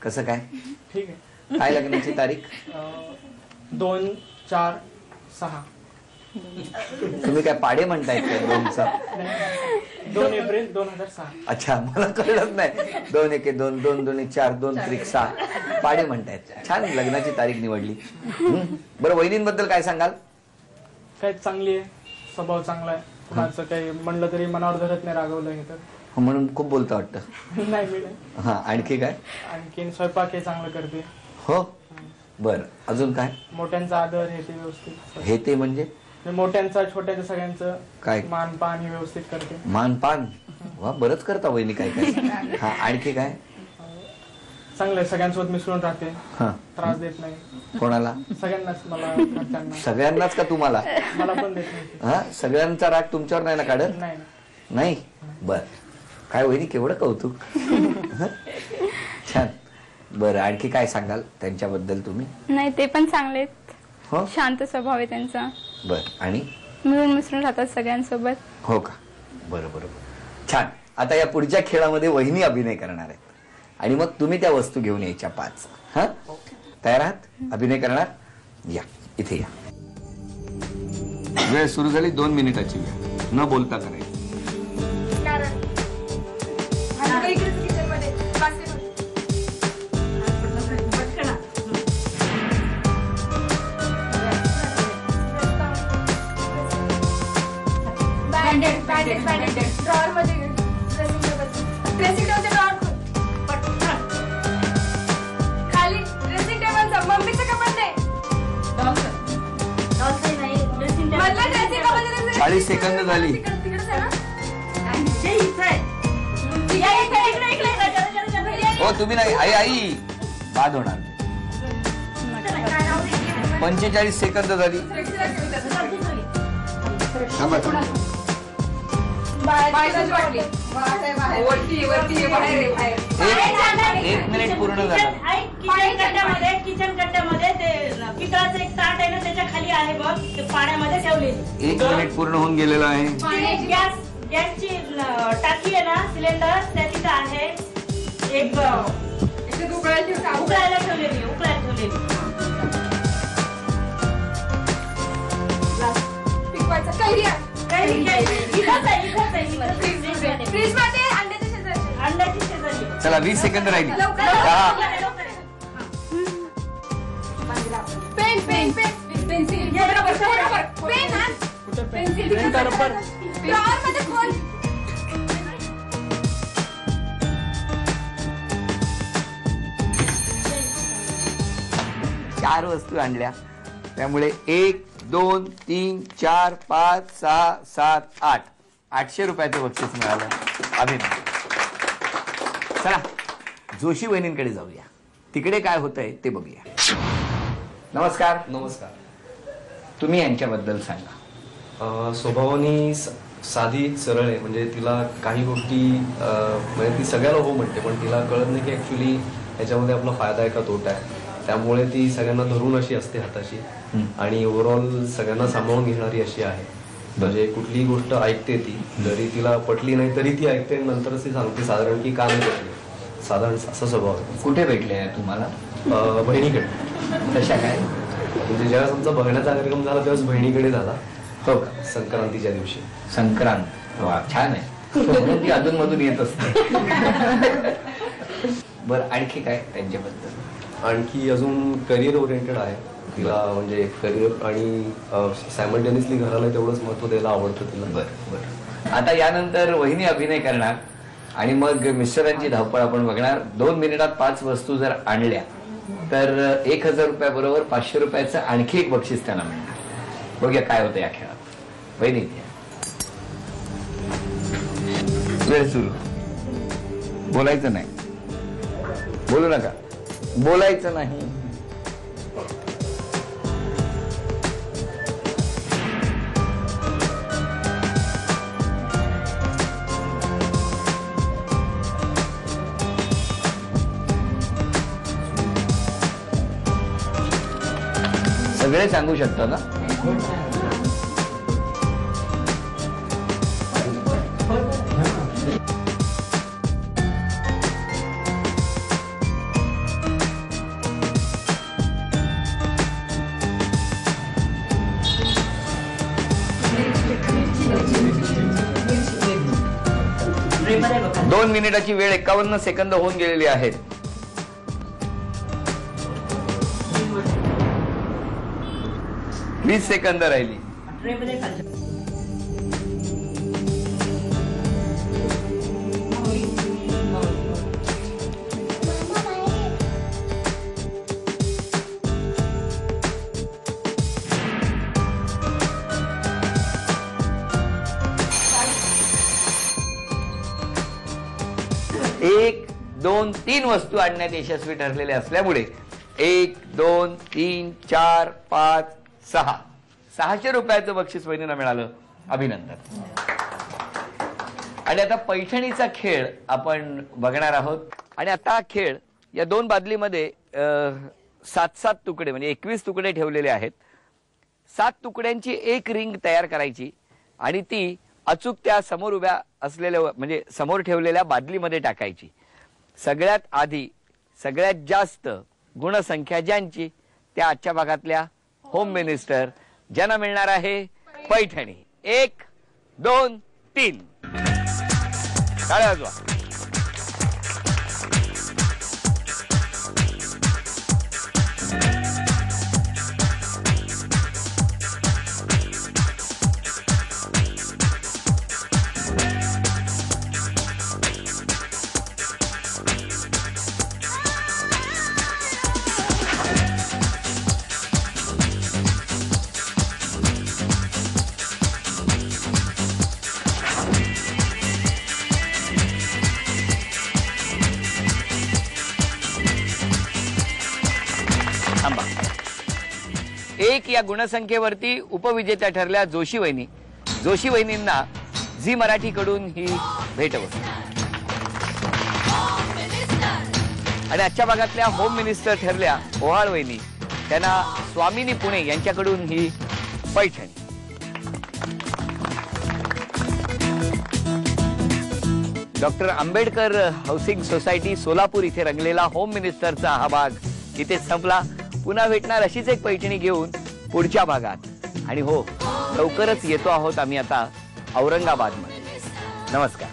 कसं काय? ठीक आहे. काय लग्नाची तारीख? 2, 4, 6. तुम्ही काय पाडे म्हणतायत काय? 2चा 2 एप्रिल 2006. अच्छा, मला कळलंच नाही. 2 1 2 2 2 4 2 3 6 पाडे म्हणतायत. छान लग्नाची तारीख निवडली. बरं, वहिनींबद्दल काय सांगाल? काय चांगली आहे, स्वभाव चांगला आहे. कुणाचं काही म्हणलं तरी मनावर धरत नाही, रागवलं हे तर. म्हणून खूप बोलतं वाटतं. नाही मी नाही. हा, आणखी काय? आणखीन स्वयंपाक हे चांगलं करते. हो, बरं. अजून काय? मोठ्यांचा आदर हे ते व्यवस्थित. हे ते म्हणजे मोठ्यांचा छोट्यांचं सगळ्यांचं काय? मान पान हे व्यवस्थित करते. मानपान? वा, बरंच करता वहिनी काय काय. हा, आणखी काय? चांगलं आहे, सगळ्यांसोबत मिसळून राहते, हा, त्रास देत नाही. कोणाला? सगळ्यांनाच, मला घरच्यांना. सगळ्यांनाच का तुम्हाला? मला पण देत नाही. हा, सगळ्यांचा राग तुमच्यावर नाही ना काढत? नाही नाही. बर, काय वहिनी केवढं कौतुक. छान. बरं, आणखी काय सांगाल त्यांच्याबद्दल तुम्ही? नाही, ते पण चांगले आहेत. हो, शांत स्वभाव आहे त्यांचा. बर. आणि मिळून मिसळून राहतात सगळ्यांसोबत. हो का? बरं बरं. छान. आता या पुढच्या खेळामध्ये वहिनी अभिनय करणार आहेत आणि मग तुम्ही त्या वस्तू घेऊन यायच्या 5. हा, तयार आहात? अभिनय करणार? या, इथे या. वेळ सुरू झाली. 2 मिनिटाची वेळ. न बोलता करायची. ड्रॉअर मध्ये ड्रेसिंग टेबलचे ड्रॉअर खाली ड्रेसिंग टेबलचा मम्मीचं कपाट नाही. मधलं ड्रेसिंग टेबल 40 सेकंद झाली. हो, तुम्ही नाही. आई आई बाद होणार. 45 सेकंद झाली. एक मिनिट पूर्ण झालं. किचन कट्ट्यामध्ये ते पितळाचं एक ताट आहे ना, त्याच्या खाली आहे बघ, ते पाण्यामध्ये ठेवलेली. 1 मिनिट पूर्ण होऊन गेलेलं आहे. गॅसची टाकी आहे ना, सिलेंडर, त्या तिथं आहे. एक उकळायला ठेवलेली. फ्रीज मध्ये अंड्याची शेजारी. चला, 20 सेकंद राहिली. Pen pen pen pencil pen rubber. Drawer मध्ये खोल. चार वस्तू आणल्या, त्यामुळे 1 2 3 4 5 6 7 8 800 रुपयाचं बक्षीस मिळालं. अभिनंदन. चला, जोशी वहिनींकडे जाऊया. तिकडे काय होतंय ते बघूया. नमस्कार. नमस्कार. तुम्ही यांच्याबद्दल सांगा. स्वभावाने साधी सरळ आहे. म्हणजे तिला काही गोष्टी म्हणजे ती सगळ्याला हो म्हणते, पण तिला कळत नाही की ऍक्च्युली याच्यामध्ये आपला फायदा आहे का तोटा आहे. त्यामुळे ती सगळ्यांना धरून अशी असते हाताशी आणि ओव्हरऑल सगळ्यांना सांभाळून घेणारी अशी आहे. म्हणजे कुठलीही गोष्ट ऐकते ती, जरी तिला पटली नाही तरी ती ऐकते, नंतरच ती सांगते साधारण की का नाही पटली. साधारण असा स्वभाव आहे. कुठे भेटले तुम्हाला? बहिणीकडे. तशा काय? म्हणजे ज्यावेळेस आमचा बघण्याचा कार्यक्रम झाला त्यावेळेस बहिणीकडे झाला. हो का? संक्रांतीच्या दिवशी. संक्रांत. वा, छान आहे. म्हणून ती अधूनमधून येत असते. बरं, आणखी काय त्यांच्याबद्दल? आणखी अजून करिअर ओरिएंटेड आहे तिला. म्हणजे करिअर आणि सायमल्टेनियसली घराला तेवढंच महत्व द्यायला आवडतं तिला. बरं बरं. आता यानंतर वहिनी अभिनय करणार आणि मग मिस्टरांची धावपळ आपण बघणार. 2 मिनिटात 5 वस्तू जर आणल्या तर 1000 रुपयाबरोबर 500 रुपयाचं आणखी एक बक्षीस त्यांना मिळणार. बघूया काय होतं या खेळात. वहिनी, वेळ सुरू. बोलायचं नाही. बोलू नका. बोलायचं नाही. सगळे सांगू शकता ना? 2 मिनिटाची वेळ 51 सेकंद होऊन गेलेली आहेत. वीस सेकंद राहिली. ट्रेमध्ये खालचं. एक, दोन, तीन वस्तू आणण्यात यशस्वी ठरलेले असल्यामुळे 1, 2, 3, 4, 5, 6 600 रुपयाचं बक्षीस वहिनींना मिळालं. अभिनंदन. आणि आता पैठणीचा खेळ आपण बघणार आहोत. आणि आता हा खेळ या 2 बादलीमध्ये 7-7 तुकडे म्हणजे 21 तुकडे ठेवलेले आहेत. 7 तुकड्यांची एक रिंग तयार करायची आणि ती अचूक त्या समोर उभ्या असलेल्या म्हणजे समोर ठेवलेल्या बादलीमध्ये टाकायची. सगळ्यात आधी सगळ्यात जास्त गुणसंख्या ज्यांची त्या आजच्या भागातल्या होम मिनिस्टर ज्यांना मिळणार आहे पैठणी. 1, 2, 3 टाळ्या वाजवा. थांबा. 1 या गुणसंख्येवरती उपविजेत्या ठरल्या जोशी वहिनी. जोशी वहिनींना झी मराठी कडून ही भेटवस्तू. आणि आजच्या भागातल्या होम मिनिस्टर ठरल्या ओहाळ वहिनी. त्यांना स्वामिनी पुणे यांच्याकडून ही Paithani. Doctor Ambedkar housing society Solapur इथे रंगलेला होम मिनिस्टरचा हा भाग इथे संपला. पुन्हा भेटणार अशीच एक पैठणी घेऊन पुढच्या भागात. आणि हो, लवकरच येतो आहोत आम्ही आता औरंगाबादमध्ये. नमस्कार.